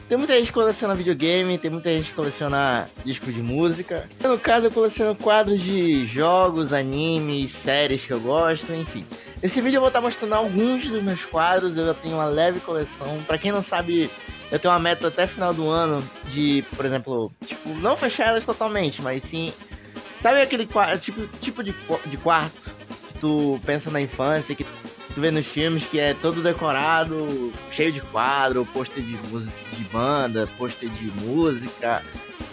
Tem muita gente que coleciona videogame, tem muita gente que coleciona discos de música. No caso, eu coleciono quadros de jogos, animes, séries que eu gosto, enfim. Nesse vídeo eu vou estar mostrando alguns dos meus quadros, eu já tenho uma leve coleção. Pra quem não sabe, eu tenho uma meta até final do ano de, por exemplo, tipo, não fechar elas totalmente, mas sim... Sabe aquele tipo de quarto que tu pensa na infância, que tu vê nos filmes, que é todo decorado, cheio de quadro, pôster de banda, pôster de música.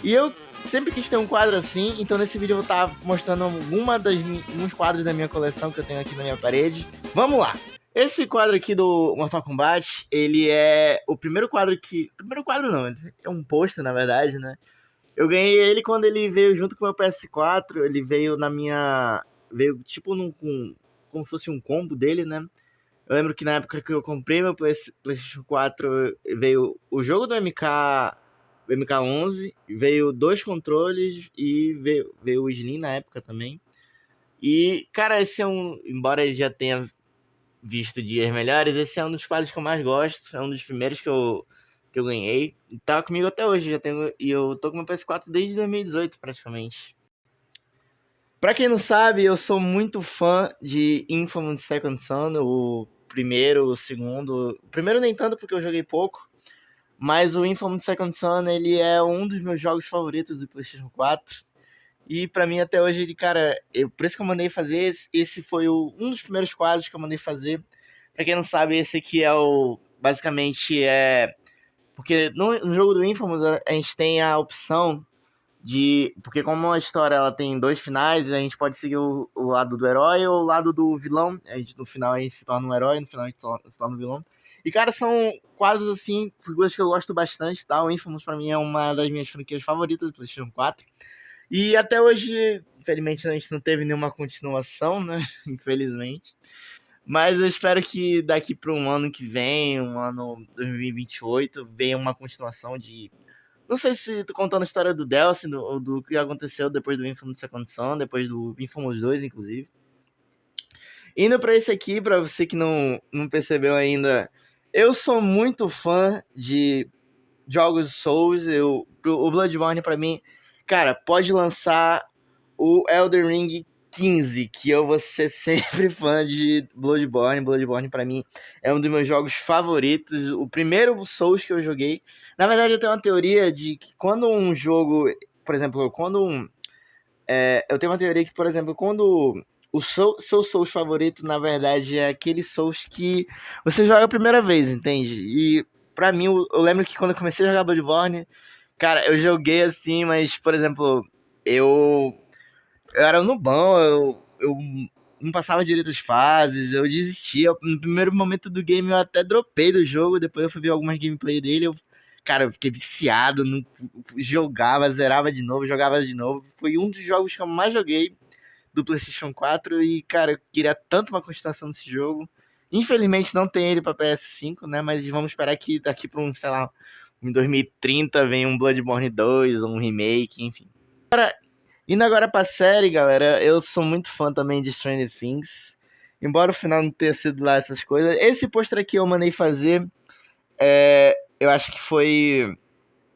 E eu sempre quis ter um quadro assim, então nesse vídeo eu vou estar mostrando alguns quadros da minha coleção que eu tenho aqui na minha parede. Vamos lá! Esse quadro aqui do Mortal Kombat, ele é o primeiro quadro que... Primeiro quadro não, é um pôster na verdade, né? Eu ganhei ele quando ele veio junto com o meu PS4, ele veio na minha... Veio tipo como se fosse um combo dele, né? Eu lembro que na época que eu comprei meu PlayStation 4, veio o jogo do MK11, veio 2 controles e veio o Slim na época também. E, cara, esse é um... Embora ele já tenha visto dias melhores, esse é um dos quadros que eu mais gosto, é um dos primeiros que eu ganhei. E tá comigo até hoje, e eu tô com meu PS4 desde 2018, praticamente. Pra quem não sabe, eu sou muito fã de Infamous Second Son, o primeiro, o segundo. O primeiro nem tanto porque eu joguei pouco, mas o Infamous Second Son, ele é um dos meus jogos favoritos do PlayStation 4. E pra mim até hoje, ele, cara, por isso que eu mandei fazer, esse foi um dos primeiros quadros que eu mandei fazer. Pra quem não sabe, esse aqui é basicamente é... Porque no jogo do Infamous a gente tem a opção porque como a história ela tem 2 finais, a gente pode seguir o lado do herói ou o lado do vilão. No final a gente se torna um herói, no final a gente se torna um vilão. E, cara, são quadros, assim, figuras que eu gosto bastante, tá? O Infamous, pra mim, é uma das minhas franquias favoritas do PlayStation 4. E até hoje, infelizmente, a gente não teve nenhuma continuação, né? Infelizmente. Mas eu espero que daqui para um ano que vem, um ano 2028, venha uma continuação de... Não sei se tô contando a história do Delsin, do que aconteceu depois do Infamous Second Son, depois do Infamous 2, inclusive. Indo pra esse aqui, pra você que não percebeu ainda, eu sou muito fã de jogos Souls. O Bloodborne, pra mim, cara, pode lançar o Elden Ring 15, que eu vou ser sempre fã de Bloodborne. Bloodborne, pra mim, é um dos meus jogos favoritos. O primeiro Souls que eu joguei. Na verdade, eu tenho uma teoria de que quando um jogo... Por exemplo, eu tenho uma teoria que, por exemplo, quando o seu Souls favorito, na verdade, é aquele Souls que você joga a primeira vez, entende? E pra mim, eu lembro que quando eu comecei a jogar Bloodborne, cara, eu joguei assim, mas, por exemplo, eu era no bom, eu não passava direito as fases, eu desistia. No primeiro momento do game eu até dropei do jogo, depois eu fui ver algumas gameplay dele, cara, eu fiquei viciado, jogava, zerava de novo, jogava de novo. Foi um dos jogos que eu mais joguei do PlayStation 4 e, cara, eu queria tanto uma continuação desse jogo. Infelizmente não tem ele pra PS5, né, mas vamos esperar que daqui pra sei lá, em 2030 venha um Bloodborne 2, um remake, enfim. Indo agora pra série, galera, eu sou muito fã também de Stranger Things. Embora o final não tenha sido lá essas coisas. Esse pôster aqui eu mandei fazer, eu acho que foi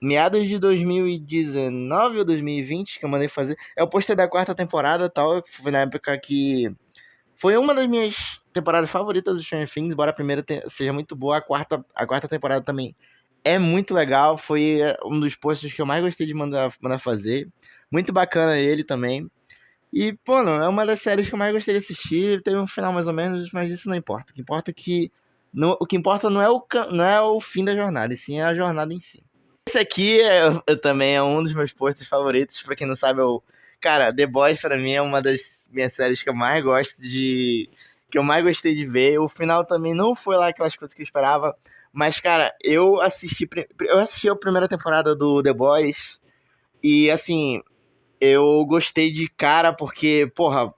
meados de 2019 ou 2020 que eu mandei fazer. É o pôster da 4ª temporada, tal. Foi na época que... Foi uma das minhas temporadas favoritas do Stranger Things, embora a primeira seja muito boa, a quarta temporada também é muito legal. Foi um dos posters que eu mais gostei de mandar fazer. Muito bacana ele também. E, pô, não, é uma das séries que eu mais gostei de assistir. Teve um final mais ou menos, mas isso não importa. O que importa é que... o que importa não é o fim da jornada, e sim a jornada em si. Esse aqui também é um dos meus posters favoritos. Pra quem não sabe, cara, The Boys pra mim é uma das minhas séries que eu mais gosto que eu mais gostei de ver. O final também não foi lá aquelas coisas que eu esperava. Mas, cara, eu assisti a primeira temporada do The Boys. E, assim, eu gostei de cara porque, porra,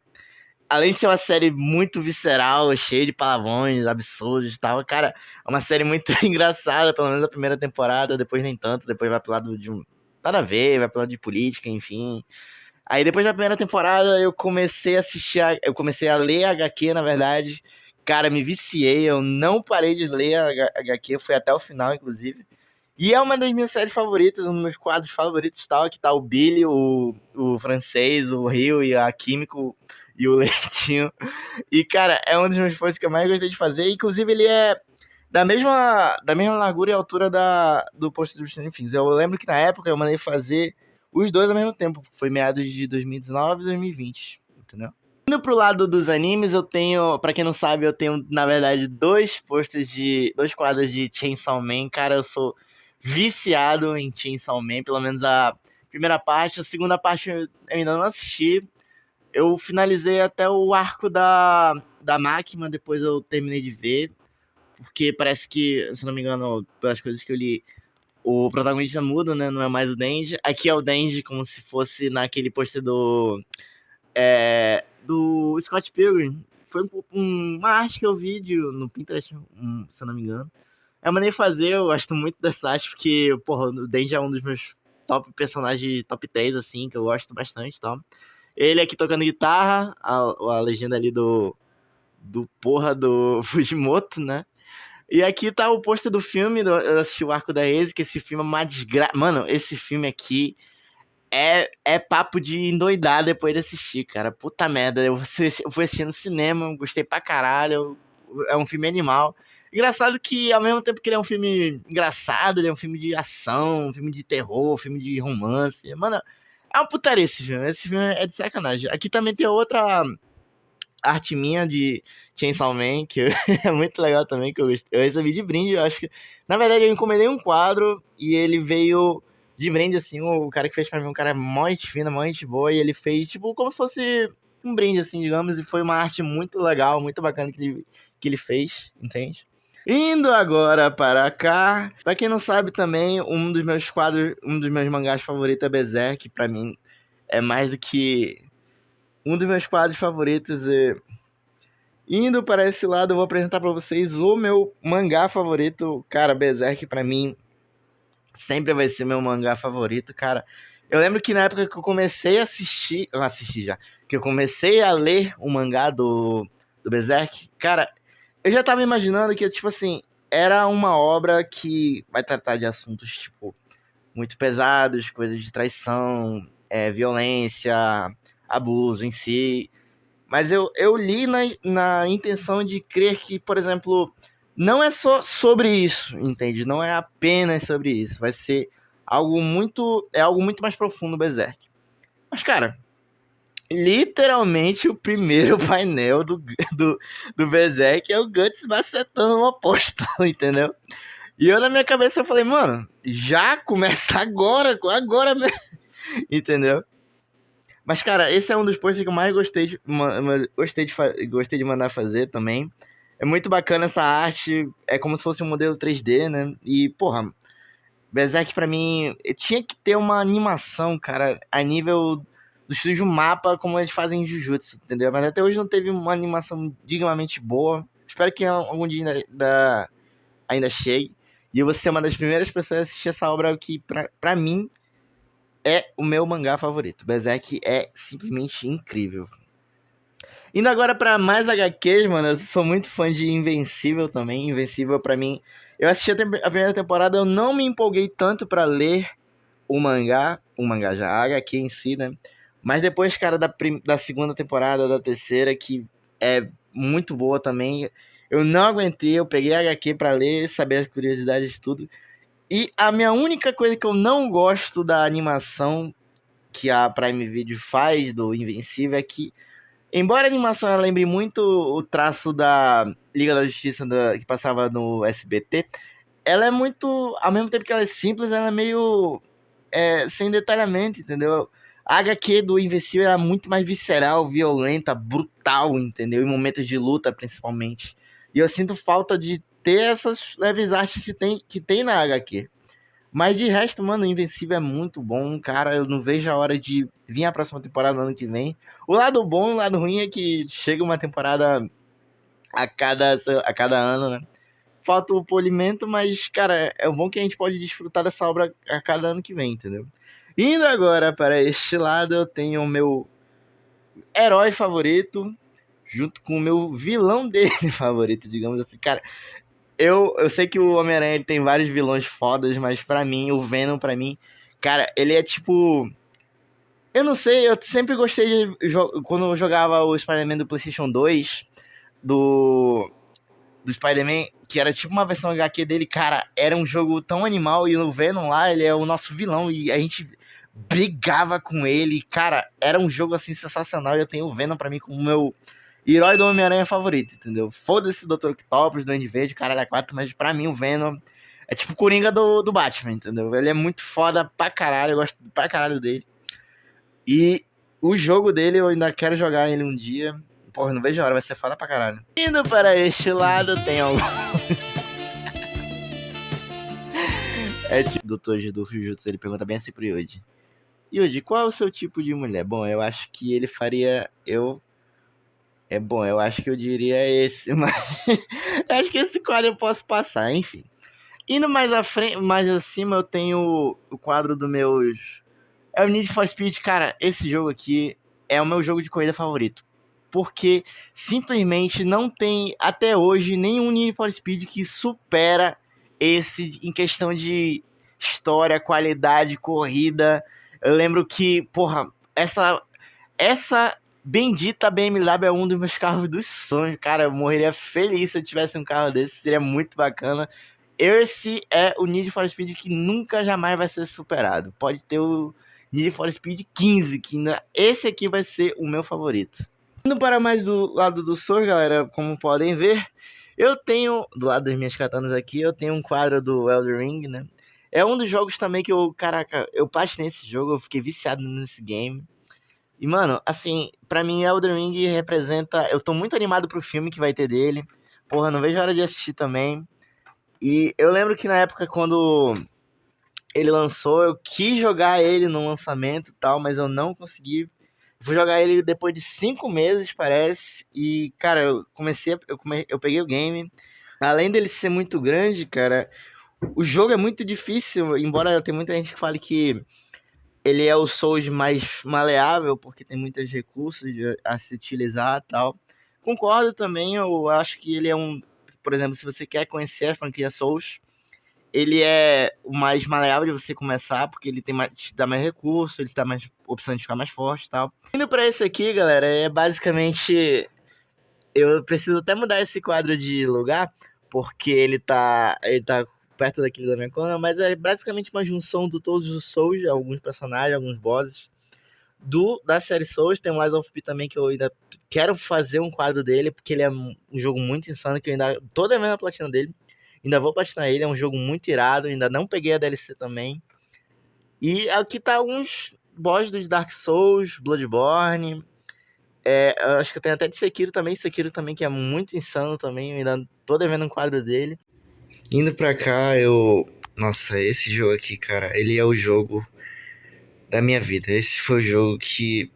além de ser uma série muito visceral, cheia de palavrões, absurdos e tal, cara, é uma série muito engraçada, pelo menos a primeira temporada, depois nem tanto, depois vai pro lado de nada a ver, vai pro lado de política, enfim. Aí depois da primeira temporada eu comecei a eu comecei a ler a HQ, na verdade. Cara, me viciei, eu não parei de ler a HQ, fui até o final, inclusive. E é uma das minhas séries favoritas, um dos meus quadros favoritos, tal, que tá o Billy, o francês, o Rio e a Químico e o Leitinho. E, cara, é um dos meus posts que eu mais gostei de fazer. Inclusive, ele é da mesma largura e altura do post do Stranger Things. Eu lembro que na época eu mandei fazer os dois ao mesmo tempo. Foi meados de 2019 e 2020, entendeu? Indo pro lado dos animes, eu tenho, pra quem não sabe, eu tenho, na verdade, dois quadros de Chainsaw Man. Cara, eu sou viciado em Chainsaw Man, pelo menos a primeira parte. A segunda parte eu ainda não assisti. Eu finalizei até o arco da máquina, depois eu terminei de ver. Porque parece que, se não me engano, pelas coisas que eu li, o protagonista muda, né? Não é mais o Denji. Aqui é o Denji, como se fosse naquele pôster do Scott Pilgrim. Foi uma arte que eu vi no Pinterest, se eu não me engano. Eu mandei fazer, eu gosto muito dessa arte, porque, porra, o Denji é um dos meus top personagens, top 3, assim, que eu gosto bastante e tal. Ele aqui tocando guitarra, a legenda ali do porra do Fujimoto, né? E aqui tá o pôster do filme, eu assisti o Arco da Reise, que esse filme é uma desgraça. Mano, esse filme aqui é papo de endoidar depois de assistir, cara. Puta merda, eu fui assistir no cinema, gostei pra caralho. É um filme animal. Engraçado que, ao mesmo tempo que ele é um filme engraçado, ele é um filme de ação, um filme de terror, um filme de romance. Mano, é uma putaria esse filme. Esse filme é de sacanagem. Aqui também tem outra arte minha de Chainsaw Man, que é muito legal também, que eu recebi de brinde. Eu acho que, na verdade, eu encomendei um quadro e ele veio de brinde, assim. O cara que fez pra mim, um cara mó gente fina, mó gente boa, e ele fez, tipo, como se fosse um brinde, assim, digamos, e foi uma arte muito legal, muito bacana que ele fez, entende? Indo agora para cá, pra quem não sabe também, um dos meus quadros, um dos meus mangás favoritos é Berserk, pra mim é mais do que um dos meus quadros favoritos. Indo para esse lado, eu vou apresentar para vocês o meu mangá favorito. Cara, Berserk pra mim sempre vai ser meu mangá favorito, cara. Eu lembro que na época que eu comecei a assistir, eu assisti já, que eu comecei a ler o mangá do Berserk, cara, eu já tava imaginando que, tipo assim, era uma obra que vai tratar de assuntos, tipo, muito pesados, coisas de traição, violência, abuso em si. Mas eu li na intenção de crer que, por exemplo, não é só sobre isso, entende? Não é apenas sobre isso. Vai ser algo muito mais profundo, Berserk. Mas, cara, literalmente o primeiro painel do Berserk é o Guts macetando um apóstolo, entendeu? E eu, na minha cabeça, eu falei, mano, já começa agora mesmo, entendeu? Mas, cara, esse é um dos posts que eu mais gostei de mandar fazer também. É muito bacana essa arte, é como se fosse um modelo 3D, né? E, porra, Berserk pra mim tinha que ter uma animação, cara, a nível do estúdio Mapa, como eles fazem em Jujutsu, entendeu? Mas até hoje não teve uma animação dignamente boa. Espero que algum dia ainda chegue. E eu vou ser uma das primeiras pessoas a assistir essa obra que, pra mim, é o meu mangá favorito. Berserk é simplesmente incrível. Indo agora pra mais HQs, mano, eu sou muito fã de Invencível também. Invencível pra mim, eu assisti a primeira temporada, eu não me empolguei tanto pra ler o mangá já, a HQ em si, né? Mas depois, cara, da segunda temporada, da terceira, que é muito boa também, eu não aguentei, eu peguei a HQ pra ler, saber as curiosidades de tudo. E a minha única coisa que eu não gosto da animação que a Prime Video faz do Invencível é que, embora a animação ela lembre muito o traço da Liga da Justiça que passava no SBT, ela é muito, ao mesmo tempo que ela é simples, ela é meio sem detalhamento, entendeu? A HQ do Invencível é muito mais visceral, violenta, brutal, entendeu? Em momentos de luta, principalmente. E eu sinto falta de ter essas leves artes que tem na HQ. Mas de resto, mano, o Invencível é muito bom, cara. Eu não vejo a hora de vir a próxima temporada no ano que vem. O lado bom e o lado ruim é que chega uma temporada a cada ano, né? Falta o polimento, mas, cara, é bom que a gente pode desfrutar dessa obra a cada ano que vem, entendeu? Indo agora para este lado, eu tenho o meu herói favorito, junto com o meu vilão dele favorito, digamos assim, cara. eu sei que o Homem-Aranha ele tem vários vilões fodas, mas pra mim, o Venom, pra mim, cara, ele é tipo. Eu não sei, eu sempre gostei de. Quando eu jogava o Spider-Man do PlayStation 2, do. Do Spider-Man, que era tipo uma versão HQ dele, cara, era um jogo tão animal e o Venom lá, ele é o nosso vilão e a gente brigava com ele, cara, era um jogo assim sensacional e eu tenho o Venom pra mim como meu herói do Homem-Aranha favorito, entendeu? Foda-se o Dr. Octopus, Duende Verde, caralho, a 4, mas pra mim o Venom é tipo o Coringa do Batman, entendeu? Ele é muito foda pra caralho, eu gosto pra caralho dele. E o jogo dele eu ainda quero jogar ele um dia. Porra, não vejo a hora, vai ser foda pra caralho. Indo para este lado, tem algo. É tipo, o Dr. do Fujutsu, ele pergunta bem assim pro Yuji. Yuji, qual é o seu tipo de mulher? Bom, eu acho que ele faria. Bom, eu acho que eu diria esse, mas. Eu acho que esse quadro eu posso passar, enfim. Indo mais à frente, mais acima, eu tenho o quadro dos meus. É o Need for Speed, cara. Esse jogo aqui é o meu jogo de corrida favorito. Porque simplesmente não tem, até hoje, nenhum Need for Speed que supera esse em questão de história, qualidade, corrida. Eu lembro que, porra, essa bendita BMW é um dos meus carros dos sonhos. Cara, eu morreria feliz se eu tivesse um carro desse, seria muito bacana. Esse é o Need for Speed que nunca jamais vai ser superado. Pode ter o Need for Speed 15, que esse aqui vai ser o meu favorito. Indo para mais do lado do Soul, galera, como podem ver, eu tenho, do lado das minhas katanas aqui, eu tenho um quadro do Elden Ring, né? É um dos jogos também que eu, caraca, eu platinei nesse jogo, eu fiquei viciado nesse game. E, mano, assim, pra mim Elden Ring representa, eu tô muito animado pro filme que vai ter dele. Porra, não vejo a hora de assistir também. E eu lembro que na época quando ele lançou, eu quis jogar ele no lançamento e tal, mas eu não consegui. Fui jogar ele depois de 5 meses, parece. E, cara, eu peguei o game. Além dele ser muito grande, cara, o jogo é muito difícil. Embora eu tenha muita gente que fale que ele é o Souls mais maleável, porque tem muitos recursos a se utilizar e tal. Concordo também, eu acho que ele é um. Por exemplo, se você quer conhecer a franquia Souls, ele é o mais maleável de você começar, porque ele tem mais, te dá mais recursos, ele te dá mais opção de ficar mais forte e tal. Indo pra esse aqui, galera, é basicamente. Eu preciso até mudar esse quadro de lugar, porque ele tá perto daquele da minha câmera, mas é basicamente uma junção de todos os Souls, alguns personagens, alguns bosses. Da série Souls, tem o Lies of P também, que eu ainda quero fazer um quadro dele, porque ele é um jogo muito insano, que eu ainda tô devendo a platina dele. Ainda vou platinar ele, é um jogo muito irado, ainda não peguei a DLC também. E aqui tá alguns boss dos Dark Souls, Bloodborne. Eu acho que eu tenho até de Sekiro também, que é muito insano também, eu ainda tô devendo um quadro dele. Indo pra cá, Nossa, esse jogo aqui, cara, ele é o jogo da minha vida. Esse foi o jogo que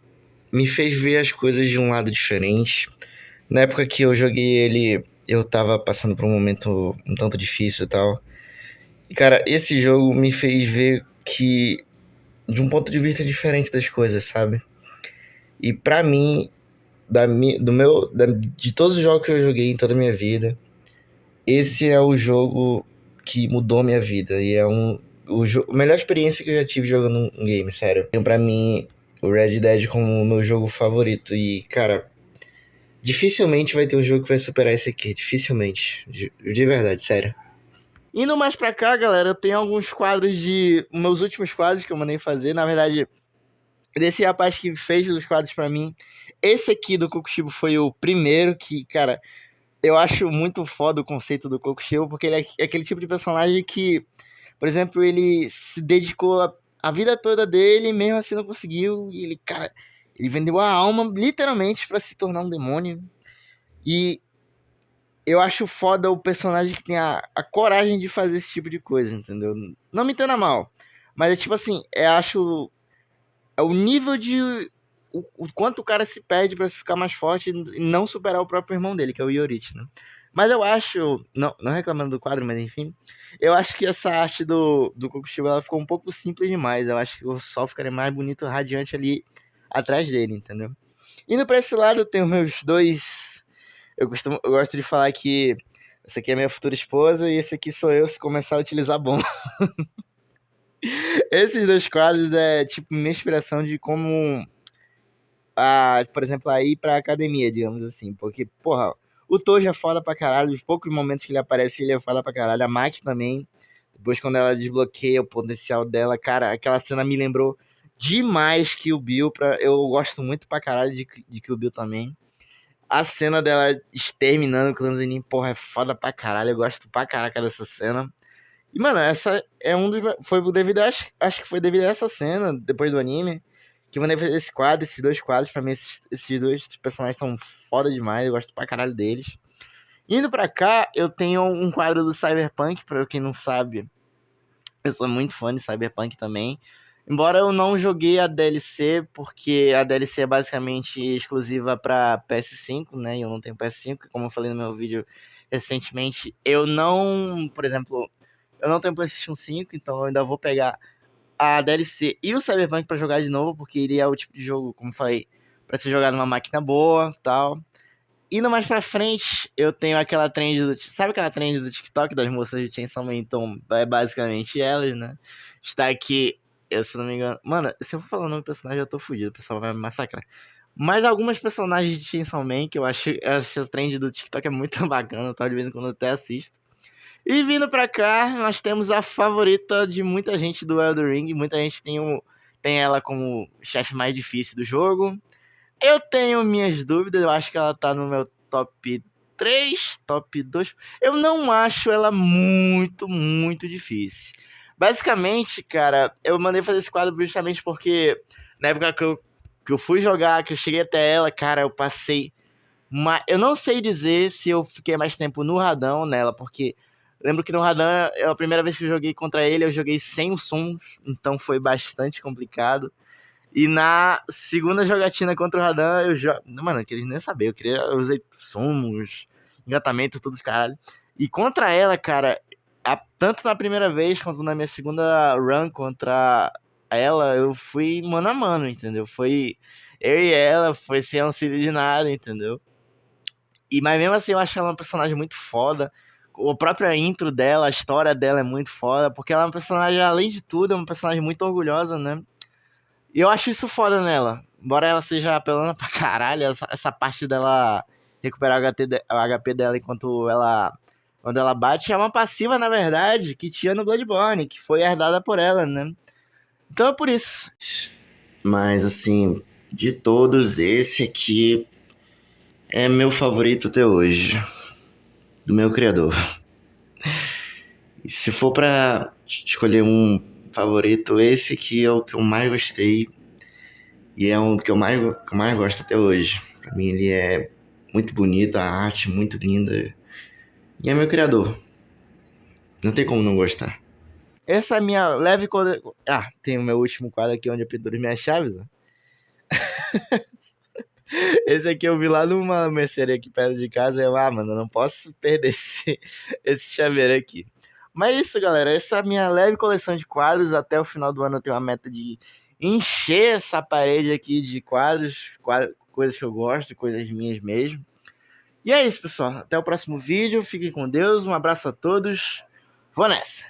me fez ver as coisas de um lado diferente. Na época que eu joguei ele, eu tava passando por um momento um tanto difícil e tal. E, cara, esse jogo me fez ver que de um ponto de vista diferente das coisas, sabe? E pra mim, de todos os jogos que eu joguei em toda a minha vida, esse é o jogo que mudou minha vida. E é a melhor experiência que eu já tive jogando um game, sério. Tenho pra mim o Red Dead como o meu jogo favorito. E, cara, dificilmente vai ter um jogo que vai superar esse aqui. Dificilmente. De verdade, sério. Indo mais pra cá, galera, eu tenho alguns quadros meus últimos quadros que eu mandei fazer. Na verdade, desse rapaz que fez os quadros pra mim, esse aqui do Kokushibo foi o primeiro que, cara, eu acho muito foda o conceito do Kokushibo, porque ele é aquele tipo de personagem que, por exemplo, ele se dedicou a vida toda dele, mesmo assim não conseguiu, e ele, cara, ele vendeu a alma literalmente pra se tornar um demônio. E eu acho foda o personagem que tem a coragem de fazer esse tipo de coisa, entendeu? Não me entenda mal, mas é tipo assim, eu acho é o nível de o quanto o cara se perde pra ficar mais forte e não superar o próprio irmão dele, que é o Yorichi, né? Mas eu acho, não reclamando do quadro, mas enfim, eu acho que essa arte do Kokushibo ela ficou um pouco simples demais. Eu acho que o sol ficaria mais bonito, radiante ali atrás dele, entendeu? Indo pra esse lado, eu tenho meus dois. Eu gosto de falar que Essa aqui é minha futura esposa e esse aqui sou eu se começar a utilizar bom. Esses dois quadros é tipo minha inspiração de como, por exemplo, a ir pra academia, digamos assim. Porque, porra, o Tojo é foda pra caralho. Os poucos momentos que ele aparece, ele é foda pra caralho. A Maki também. Depois, quando ela desbloqueia o potencial dela, cara, aquela cena me lembrou demais Kill Bill. Eu gosto muito pra caralho de Kill Bill também. A cena dela exterminando o clã Zenin, porra, é foda pra caralho. Eu gosto pra caraca dessa cena. E, mano, essa é um dos. Foi devido a, acho que foi devido a essa cena, depois do anime, que eu mandei fazer esse quadro, esses dois quadros. Pra mim, esses dois personagens são foda demais. Eu gosto pra caralho deles. Indo pra cá, eu tenho um quadro do Cyberpunk, pra quem não sabe. Eu sou muito fã de Cyberpunk também. Embora eu não joguei a DLC, porque a DLC é basicamente exclusiva para PS5, né? E eu não tenho PS5, como eu falei no meu vídeo recentemente. Eu não, por exemplo, eu não tenho PlayStation 5, então eu ainda vou pegar a DLC e o Cyberpunk para jogar de novo, porque ele é o tipo de jogo, como eu falei, para ser jogado numa máquina boa, tal. Indo mais pra frente, eu tenho aquela trend do. Sabe aquela trend do TikTok das moças de Chainsaw Man? Então, é basicamente elas, né? Está aqui, eu se não me engano. Mano, se eu for falar o nome do personagem, eu tô fudido, o pessoal vai me massacrar. Mas algumas personagens de Chainsaw Man que eu acho a trend do TikTok é muito bacana, tá? De vez em quando eu até assisto. E vindo pra cá, nós temos a favorita de muita gente do Elden Ring. Muita gente tem ela como chefe mais difícil do jogo. Eu tenho minhas dúvidas, eu acho que ela tá no meu top 3, top 2. Eu não acho ela muito, muito difícil. Basicamente, cara, eu mandei fazer esse quadro justamente porque na época que eu fui jogar, que eu cheguei até ela, cara, eu passei. Eu não sei dizer se eu fiquei mais tempo no radão nela, porque lembro que no radão, a primeira vez que eu joguei contra ele, eu joguei sem os sons, então foi bastante complicado. E na segunda jogatina contra o Radan, Mano, eu queria nem saber. Eu usei sumos, encantamento, tudo os caralho. E contra ela, cara, tanto na primeira vez quanto na minha segunda run contra ela, eu fui mano a mano, entendeu? Foi eu e ela, foi sem auxílio de nada, entendeu? Mas mesmo assim, eu acho ela uma personagem muito foda. A própria intro dela, a história dela é muito foda, porque ela é uma personagem, além de tudo, é uma personagem muito orgulhosa, né? E eu acho isso foda nela. Embora ela seja apelando pra caralho, essa parte dela recuperar o HP dela quando ela bate, é uma passiva, na verdade, que tinha no Bloodborne, que foi herdada por ela, né? Então é por isso. Mas, assim, de todos, esse aqui é meu favorito até hoje. Do meu criador. E se for pra escolher um favorito, esse aqui é o que eu mais gostei. E é um que eu mais gosto até hoje. Pra mim ele é muito bonito, a arte muito linda. E é meu criador. Não tem como não gostar. Essa é a minha leve... tem o meu último quadro aqui onde eu penduro minhas chaves, ó. Esse aqui eu vi lá numa mercearia aqui perto de casa. Mano, eu não posso perder esse chaveiro aqui. Mas é isso, galera. Essa é a minha leve coleção de quadros. Até o final do ano eu tenho uma meta de encher essa parede aqui de quadros, coisas que eu gosto, coisas minhas mesmo. E é isso, pessoal. Até o próximo vídeo. Fiquem com Deus. Um abraço a todos. Vou nessa.